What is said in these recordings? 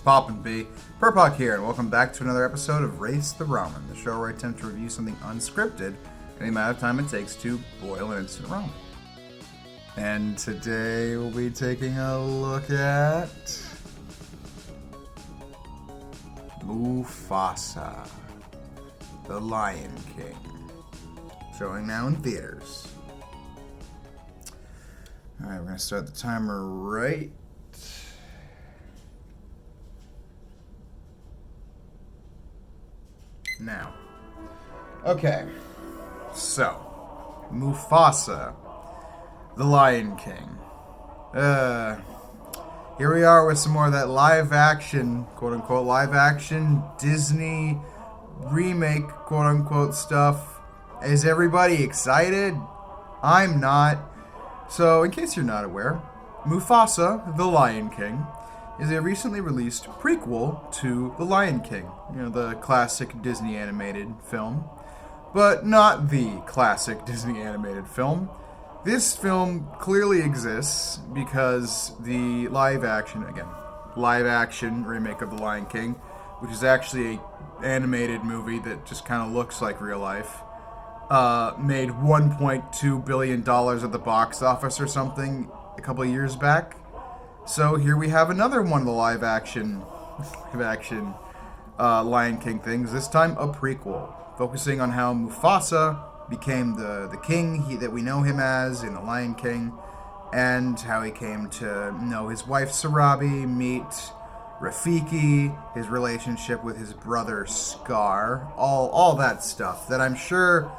Poppin' B. Purpok here, and welcome back to another episode of Race the Ramen, the show where I attempt to review something unscripted in the amount of time it takes to boil an instant ramen. And today we'll be taking a look at Mufasa, the Lion King, showing now in theaters. Alright, we're going to start the timer right now. Okay, so Mufasa, the Lion King. Here we are with some more of that live action, quote unquote, live action Disney remake, quote unquote, stuff. Is everybody excited? I'm not. So, in case you're not aware, Mufasa, the Lion King, is a recently released prequel to The Lion King, the classic Disney animated film. But not the classic Disney animated film. This film clearly exists because the live action remake of The Lion King, which is actually an animated movie that just kind of looks like real life, made $1.2 billion at the box office or something a couple of years back. So here we have another one of the live action Lion King things, this time a prequel, focusing on how Mufasa became the king that we know him as in The Lion King, and how he came to know his wife Sarabi, meet Rafiki, his relationship with his brother Scar, all that stuff that I'm sure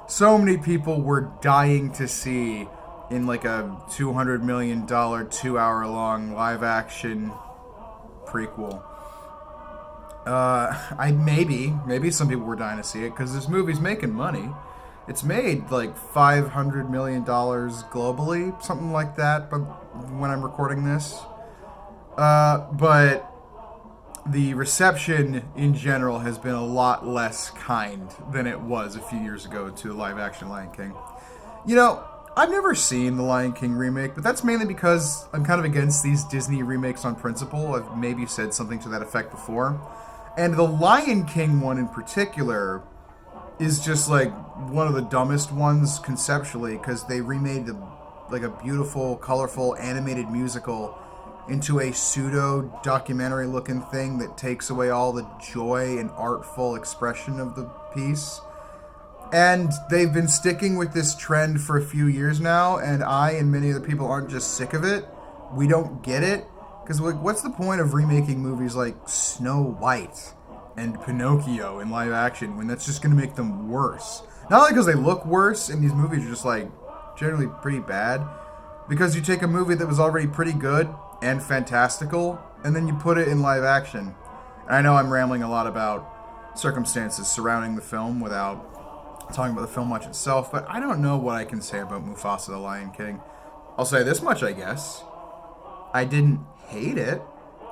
so many people were dying to see in like a $200 million, 2-hour-long live-action prequel. Maybe some people were dying to see it because this movie's making money. It's made like $500 million globally, something like that. But when I'm recording this, but the reception in general has been a lot less kind than it was a few years ago to the live-action Lion King. I've never seen the Lion King remake, but that's mainly because I'm kind of against these Disney remakes on principle. I've maybe said something to that effect before. And the Lion King one in particular is just like one of the dumbest ones conceptually, because they remade a beautiful, colorful, animated musical into a pseudo-documentary looking thing that takes away all the joy and artful expression of the piece. And they've been sticking with this trend for a few years now, and I and many other people aren't just sick of it. We don't get it. Because what's the point of remaking movies like Snow White and Pinocchio in live action when that's just going to make them worse? Not only because they look worse, and these movies are just generally pretty bad, because you take a movie that was already pretty good and fantastical, and then you put it in live action. And I know I'm rambling a lot about circumstances surrounding the film without talking about the film much itself, but I don't know what I can say about Mufasa the Lion King. I'll say this much, I guess. I didn't hate it.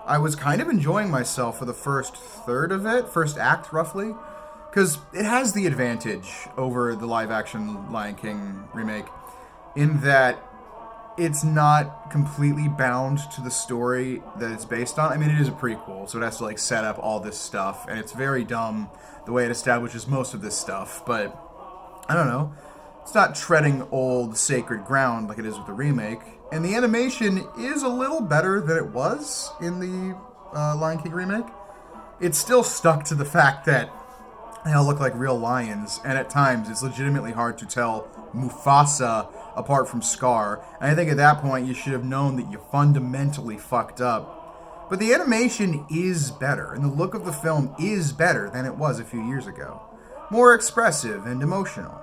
I was kind of enjoying myself for the first third of it, first act roughly, because it has the advantage over the live-action Lion King remake in that it's not completely bound to the story that it's based on. I mean, it is a prequel, so it has to set up all this stuff, and it's very dumb the way it establishes most of this stuff, but I don't know. It's not treading old sacred ground like it is with the remake, and the animation is a little better than it was in the Lion King remake. It's still stuck to the fact that they all look like real lions, and at times it's legitimately hard to tell Mufasa apart from Scar, and I think at that point you should have known that you fundamentally fucked up. But the animation is better, and the look of the film is better than it was a few years ago. More expressive and emotional.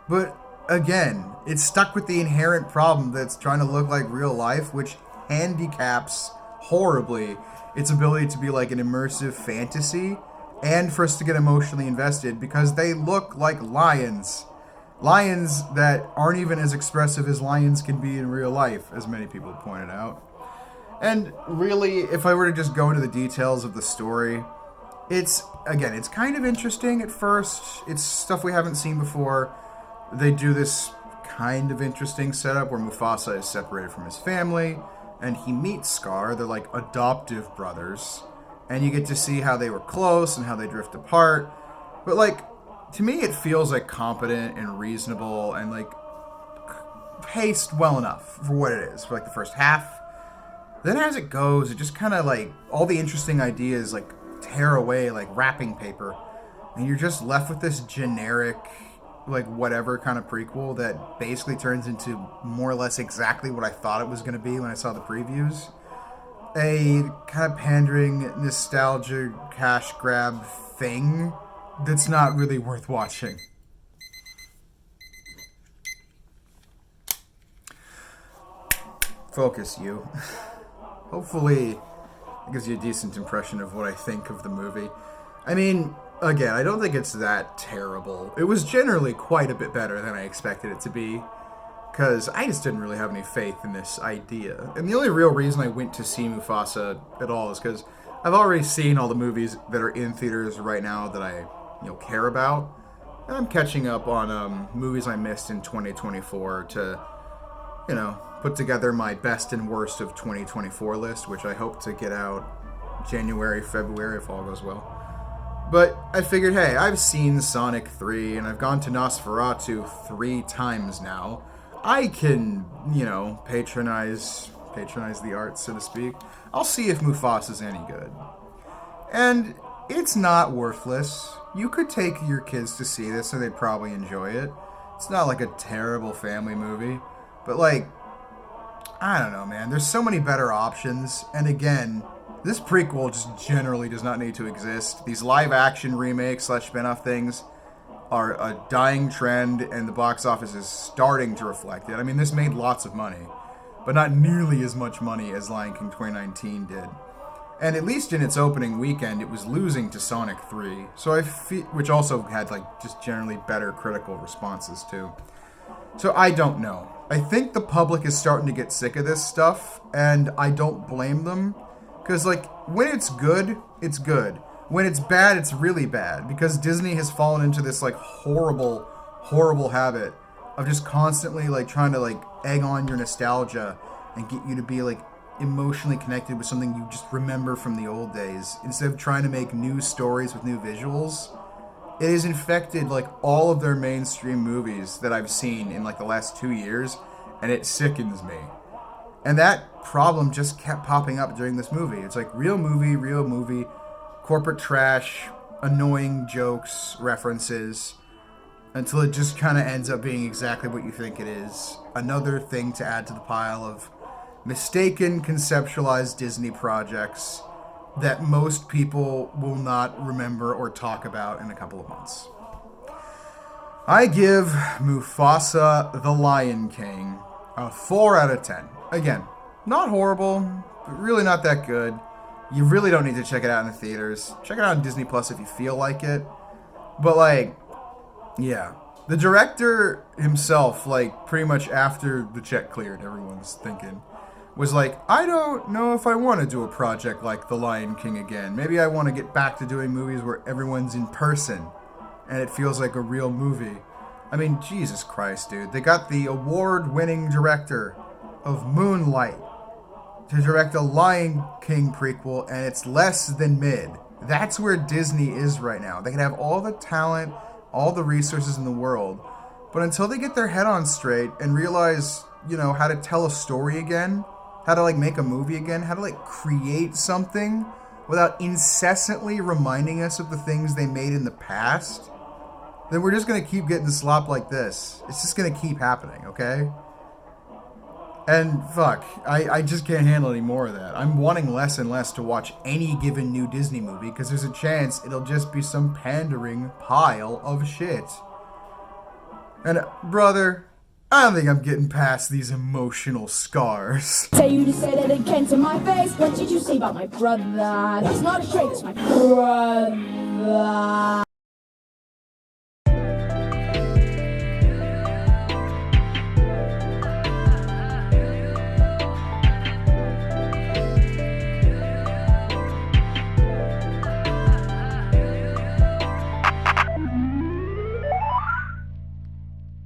But again, it's stuck with the inherent problem that's trying to look like real life, which handicaps horribly its ability to be like an immersive fantasy, and for us to get emotionally invested, because they look like lions. Lions that aren't even as expressive as lions can be in real life, as many people have pointed out. And really, if I were to just go into the details of the story, it's kind of interesting at first. It's stuff we haven't seen before. They do this kind of interesting setup where Mufasa is separated from his family, and he meets Scar. They're like adoptive brothers. and you get to see how they were close and how they drift apart. But like, to me, it feels like competent and reasonable and like paced well enough for what it is for like the first half. Then as it goes, it just kind of like all the interesting ideas like tear away like wrapping paper, and you're just left with this generic like whatever kind of prequel that basically turns into more or less exactly what I thought it was going to be when I saw the previews. A kind of pandering nostalgia cash grab thing that's not really worth watching. Focus, you. Hopefully it gives you a decent impression of what I think of the movie. I mean, again, I don't think it's that terrible. It was generally quite a bit better than I expected it to be, because I just didn't really have any faith in this idea. And the only real reason I went to see Mufasa at all is because I've already seen all the movies that are in theaters right now that I care about. And I'm catching up on movies I missed in 2024 to, put together my best and worst of 2024 list, which I hope to get out January, February if all goes well. But I figured, hey, I've seen Sonic 3 and I've gone to Nosferatu 3 times now. I can, patronize the arts, so to speak. I'll see if Mufasa's any good. And it's not worthless. You could take your kids to see this and they'd probably enjoy it. It's not like a terrible family movie. But like, I don't know, man. There's so many better options. And again, this prequel just generally does not need to exist. These live-action remakes / spin-off things are a dying trend, and the box office is starting to reflect it. I mean, this made lots of money, but not nearly as much money as Lion King 2019 did. And at least in its opening weekend, it was losing to Sonic 3, which also had like just generally better critical responses too. So I don't know. I think the public is starting to get sick of this stuff, and I don't blame them. Because, like, when it's good, it's good. When it's bad, it's really bad. Because Disney has fallen into this, like, horrible, horrible habit of just constantly, like, trying to, like, egg on your nostalgia and get you to be, like, emotionally connected with something you just remember from the old days. Instead of trying to make new stories with new visuals. It has infected, like, all of their mainstream movies that I've seen in, like, the last 2 years, and it sickens me. And that problem just kept popping up during this movie. It's like real movie, corporate trash, annoying jokes, references, until it just kind of ends up being exactly what you think it is. Another thing to add to the pile of mistaken, conceptualized Disney projects that most people will not remember or talk about in a couple of months. I give Mufasa the Lion King a 4 out of 10. Again, not horrible, but really not that good. You really don't need to check it out in the theaters. Check it out on Disney Plus if you feel like it. But like, yeah. The director himself, like, pretty much after the check cleared, everyone's thinking, was like, I don't know if I want to do a project like The Lion King again. Maybe I want to get back to doing movies where everyone's in person and it feels like a real movie. I mean, Jesus Christ, dude. They got the award-winning director of Moonlight to direct a Lion King prequel, and it's less than mid. That's where Disney is right now. They can have all the talent, all the resources in the world, but until they get their head on straight and realize, how to tell a story again, how to, like, make a movie again, how to, like, create something without incessantly reminding us of the things they made in the past, then we're just going to keep getting slop like this. It's just going to keep happening, okay? And fuck, I just can't handle any more of that. I'm wanting less and less to watch any given new Disney movie because there's a chance it'll just be some pandering pile of shit. And brother, I don't think I'm getting past these emotional scars. Tell you to say that again to my face. What did you say about my brother? That's not a trait, it's my brother.